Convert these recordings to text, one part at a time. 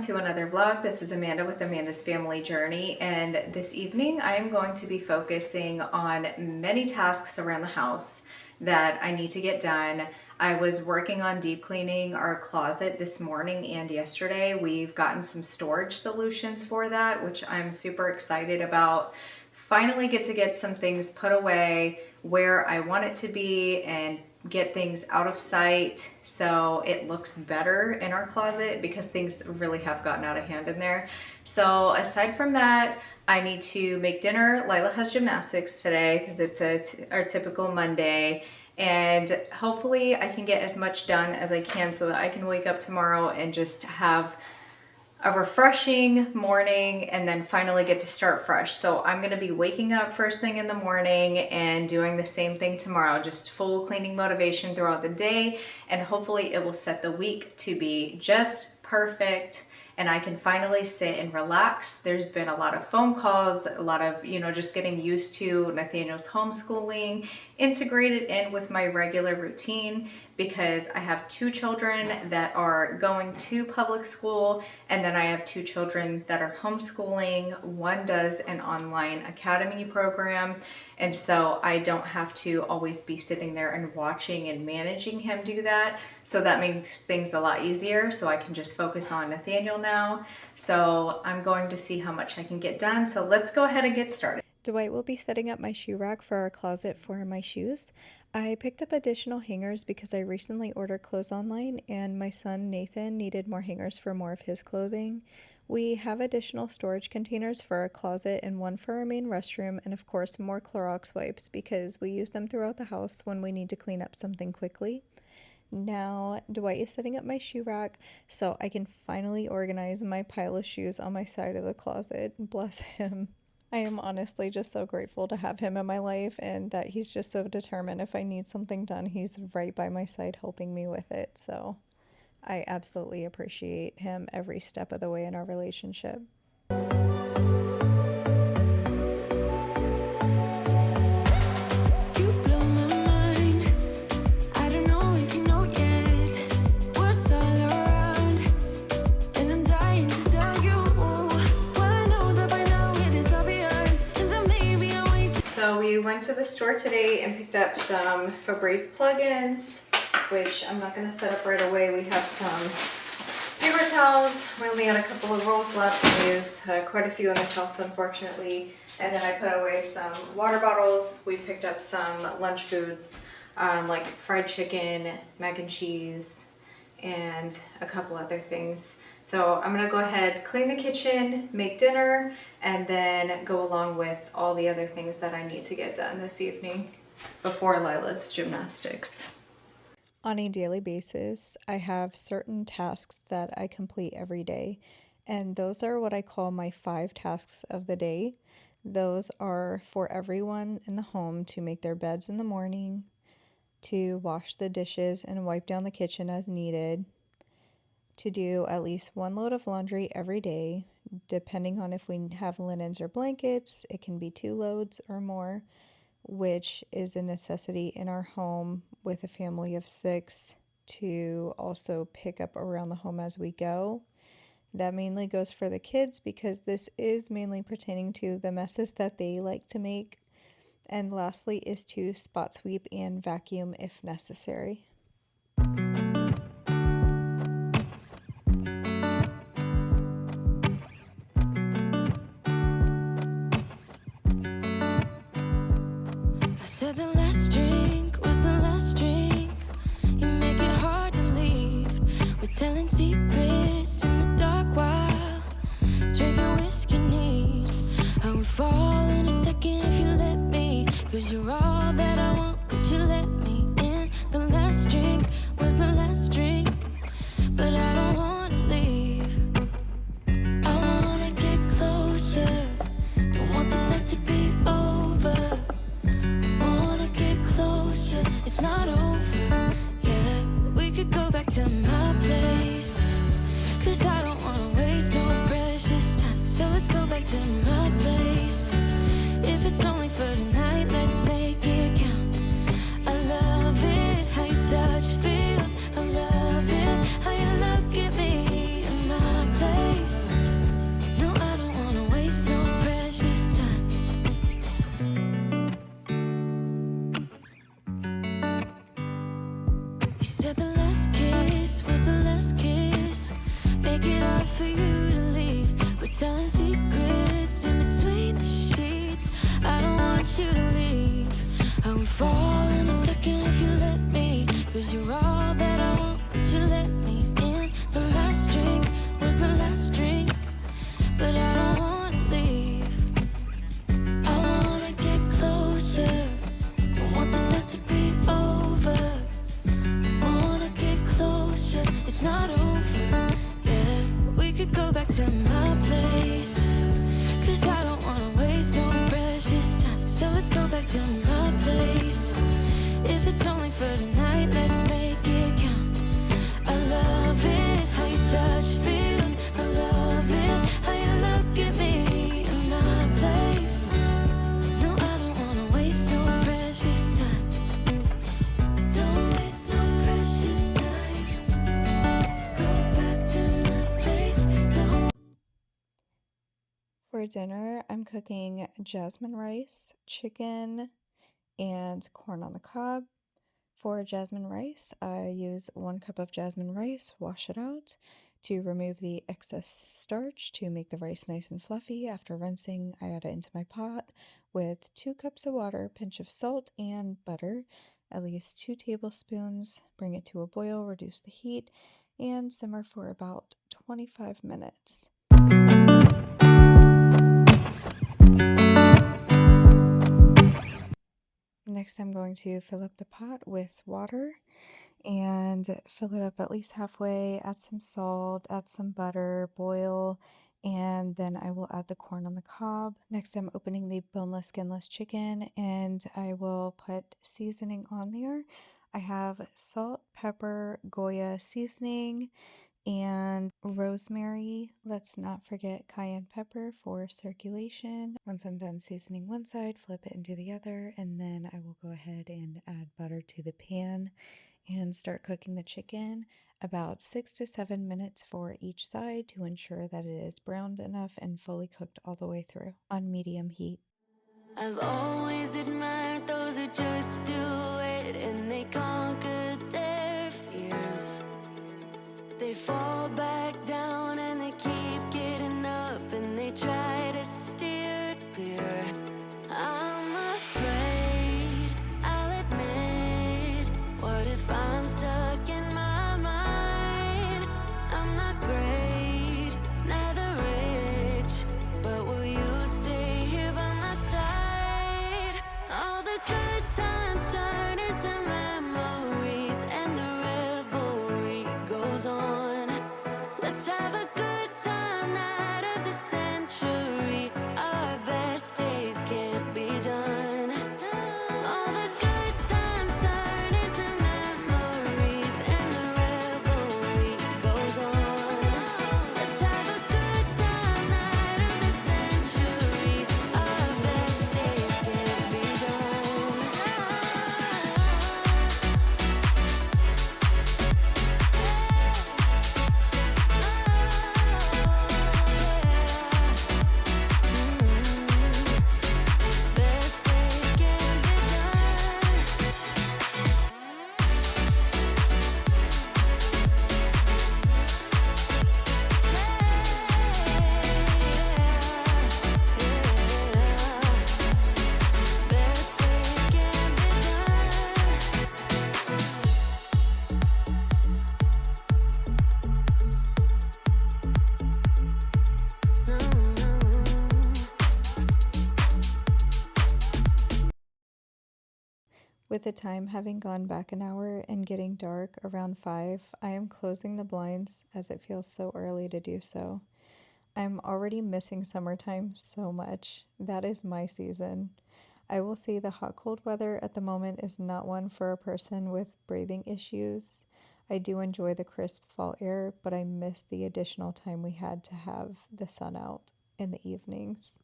to another vlog. This is Amanda with Amanda's Family Journey, and this evening I am going to be focusing on many tasks around the house that I need to get done. I was working on deep cleaning our closet this morning and yesterday. We've gotten some storage solutions for that, which I'm super excited about. Finally get some things put away where I want it to be and get things out of sight so it looks better in our closet, because things really have gotten out of hand in there. So aside from that, I need to make dinner. Lila has gymnastics today because it's our typical Monday, and hopefully I can get as much done as I can so that I can wake up tomorrow and just have a refreshing morning and then finally get to start fresh. So I'm gonna be waking up first thing in the morning and doing the same thing tomorrow, just full cleaning motivation throughout the day, and hopefully it will set the week to be just perfect and I can finally sit and relax. There's been a lot of phone calls, a lot of, just getting used to Nathaniel's homeschooling, integrated in with my regular routine, because I have two children that are going to public school, and then I have two children that are homeschooling. One does an online academy program, and so I don't have to always be sitting there and watching and managing him do that. So that makes things a lot easier, so I can just focus on Nathaniel now. So I'm going to see how much I can get done. So let's go ahead and get started. Dwight will be setting up my shoe rack for our closet for my shoes. I picked up additional hangers because I recently ordered clothes online and my son Nathan needed more hangers for more of his clothing. We have additional storage containers for our closet and one for our main restroom, and of course more Clorox wipes because we use them throughout the house when we need to clean up something quickly. Now Dwight is setting up my shoe rack so I can finally organize my pile of shoes on my side of the closet. Bless him. I am honestly just so grateful to have him in my life and that he's just so determined. If I need something done, he's right by my side helping me with it. So I absolutely appreciate him every step of the way in our relationship. We went to the store today and picked up some Febreze plugins, which I'm not going to set up right away. We have some paper towels. We only had a couple of rolls left. We used quite a few in this house, unfortunately. And then I put away some water bottles. We picked up some lunch foods, like fried chicken, mac and cheese, and a couple other things. So I'm gonna go ahead, clean the kitchen, make dinner, and then go along with all the other things that I need to get done this evening before Lila's gymnastics. On a daily basis, I have certain tasks that I complete every day, and those are what I call my 5 tasks of the day. Those are for everyone in the home to make their beds in the morning, to wash the dishes and wipe down the kitchen as needed, to do at least 1 load of laundry every day. Depending on if we have linens or blankets, it can be 2 loads or more, which is a necessity in our home with a family of 6, to also pick up around the home as we go. That mainly goes for the kids because this is mainly pertaining to the messes that they like to make. And lastly is to spot sweep and vacuum if necessary. Said the last drink was the last drink. You make it hard to leave. We're telling secrets in the dark while drinking whiskey neat. I would fall in a second if you let me, 'cause you're all that I want. Could you let me in? The last drink was the last drink, but I don't wanna leave. I wanna get closer. Don't want this night to be over. It's not over yet. We could go back to my place, 'cause I don't wanna waste no precious time. So let's go back to my place. If it's only for tonight, let's make it count. I love it, how your touch feels. I love it, how you look at me in my place. You said the last kiss was the last kiss. Make it hard for you to leave. We're telling secrets in between the sheets. I don't want you to leave. I would fall in a second if you let me. Cause you're all that I want, could you let me in? The last drink was the last drink, but I don't wanna leave. I wanna get closer, don't want this night to be over. Wanna get closer, it's not over, yeah. We could go back to my place, cause I don't wanna waste no precious time. So let's go back to my place. If it's only for tonight, let's make it count. I love it, how your touch feels. I love it, how you look at me in my place. No, I don't wanna waste no precious time. Don't waste no precious time. Go back to my place. Don't. For dinner, I'm cooking jasmine rice, chicken, and corn on the cob. For jasmine rice, I use 1 cup of jasmine rice, wash it out to remove the excess starch to make the rice nice and fluffy. After rinsing, I add it into my pot with 2 cups of water, pinch of salt, and butter, at least 2 tablespoons. Bring it to a boil, reduce the heat, and simmer for about 25 minutes. Next, I'm going to fill up the pot with water and fill it up at least halfway, add some salt, add some butter, boil, and then I will add the corn on the cob. Next, I'm opening the boneless, skinless chicken, and I will put seasoning on there. I have salt, pepper, Goya seasoning, and rosemary. Let's not forget cayenne pepper for circulation. Once I'm done seasoning one side, flip it into the other, and then I will go ahead and add butter to the pan and start cooking the chicken about 6 to 7 minutes for each side to ensure that it is browned enough and fully cooked all the way through on medium heat. I've always admired those who just do it and they conquer their fears. They fall back down and they keep getting up and they try to steer clear. I'm afraid, I'll admit. What if I'm stuck in my mind? I'm not great, neither rich, but will you stay here by my side? All the good times turn into memories and the revelry goes on. Let's have a good time, night of the century. Our best days can't be done. All the good times turn into memories and the revelry goes on. Let's have a good time, night of the century. Our best days can't be done. Best days can't be With the time having gone back an hour and getting dark around 5, I am closing the blinds as it feels so early to do so. I'm already missing summertime so much. That is my season. I will say the hot cold weather at the moment is not one for a person with breathing issues. I do enjoy the crisp fall air, but I miss the additional time we had to have the sun out in the evenings.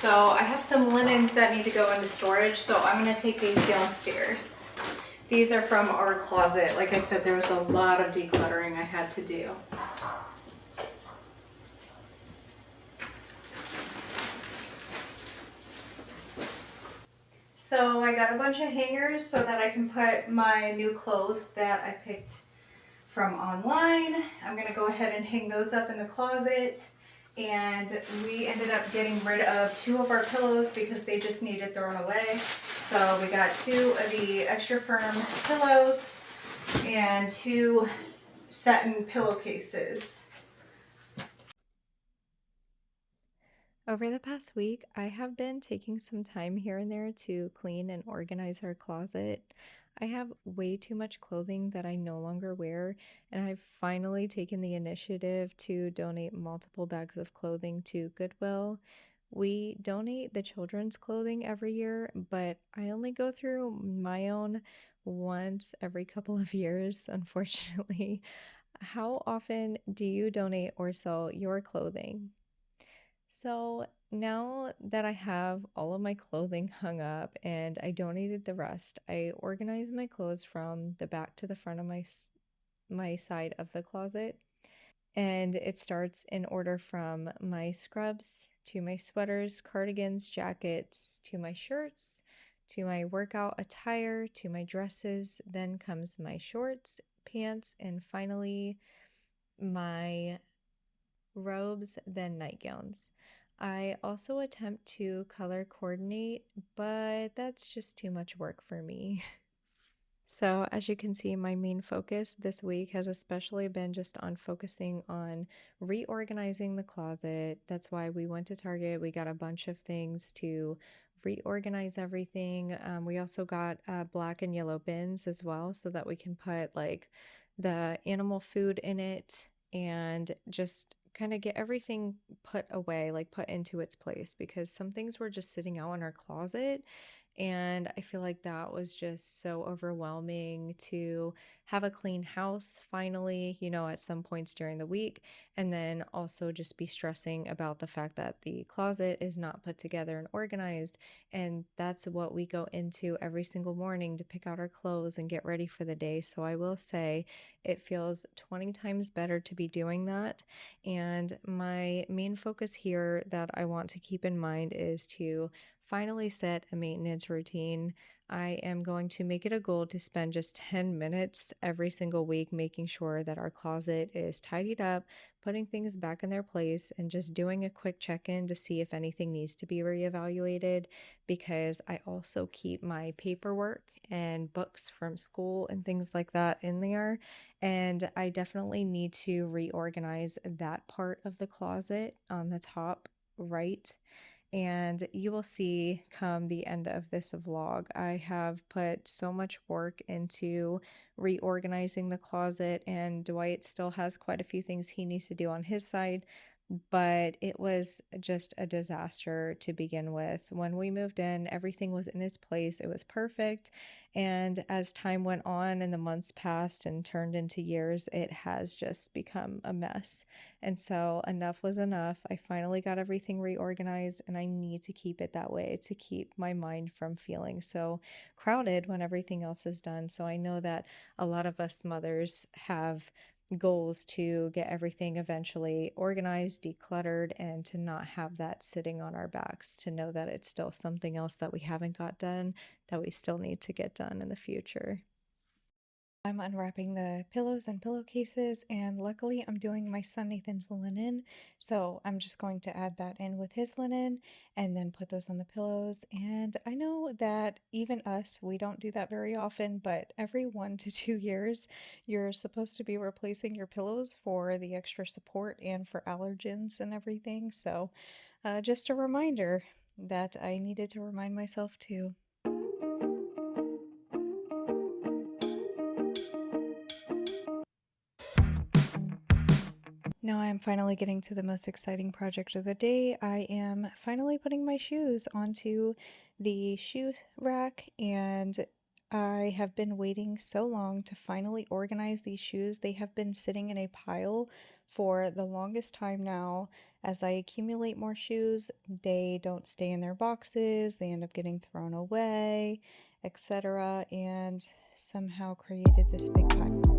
So I have some linens that need to go into storage, so I'm gonna take these downstairs. These are from our closet. Like I said, there was a lot of decluttering I had to do. So I got a bunch of hangers so that I can put my new clothes that I picked from online. I'm gonna go ahead and hang those up in the closet. And we ended up getting rid of 2 of our pillows because they just needed thrown away. So we got 2 of the extra firm pillows and 2 satin pillowcases. Over the past week, I have been taking some time here and there to clean and organize our closet. I have way too much clothing that I no longer wear, and I've finally taken the initiative to donate multiple bags of clothing to Goodwill. We donate the children's clothing every year, but I only go through my own once every couple of years, unfortunately. How often do you donate or sell your clothing? So now that I have all of my clothing hung up and I donated the rest, I organized my clothes from the back to the front of my side of the closet. And it starts in order from my scrubs to my sweaters, cardigans, jackets, to my shirts, to my workout attire, to my dresses. Then comes my shorts, pants, and finally my robes, then nightgowns. I also attempt to color coordinate, but that's just too much work for me. So, as you can see, my main focus this week has especially been just on focusing on reorganizing the closet. That's why we went to Target. We got a bunch of things to reorganize everything. We also got black and yellow bins as well, so that we can put like the animal food in it and just kind of get everything put away, like put into its place, because some things were just sitting out in our closet and I feel like that was just so overwhelming to have a clean house finally, at some points during the week. And then also just be stressing about the fact that the closet is not put together and organized. And that's what we go into every single morning to pick out our clothes and get ready for the day. So I will say it feels 20 times better to be doing that. And my main focus here that I want to keep in mind is to finally set a maintenance routine. I am going to make it a goal to spend just 10 minutes every single week making sure that our closet is tidied up, putting things back in their place, and just doing a quick check in to see if anything needs to be reevaluated. Because I also keep my paperwork and books from school and things like that in there. And I definitely need to reorganize that part of the closet on the top right, and you will see come the end of this vlog, I have put so much work into reorganizing the closet, and Dwight still has quite a few things he needs to do on his side, but it was just a disaster to begin with. When we moved in, everything was in its place. It was perfect. And as time went on and the months passed and turned into years, it has just become a mess. And so enough was enough. I finally got everything reorganized, and I need to keep it that way to keep my mind from feeling so crowded when everything else is done. So I know that a lot of us mothers have goals to get everything eventually organized, decluttered, and to not have that sitting on our backs, to know that it's still something else that we haven't got done that we still need to get done in the future. I'm unwrapping the pillows and pillowcases, and luckily I'm doing my son Nathan's linen. So I'm just going to add that in with his linen and then put those on the pillows. And I know that even us, we don't do that very often, but every 1 to 2 years, you're supposed to be replacing your pillows for the extra support and for allergens and everything. So just a reminder that I needed to remind myself too. Now I am finally getting to the most exciting project of the day. I am finally putting my shoes onto the shoe rack, and I have been waiting so long to finally organize these shoes. They have been sitting in a pile for the longest time now. As I accumulate more shoes, they don't stay in their boxes, they end up getting thrown away, etc., and somehow created this big pile.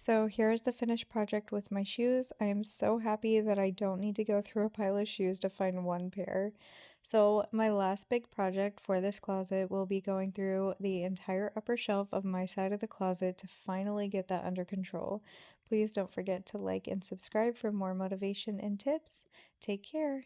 So here's the finished project with my shoes. I am so happy that I don't need to go through a pile of shoes to find one pair. So my last big project for this closet will be going through the entire upper shelf of my side of the closet to finally get that under control. Please don't forget to like and subscribe for more motivation and tips. Take care.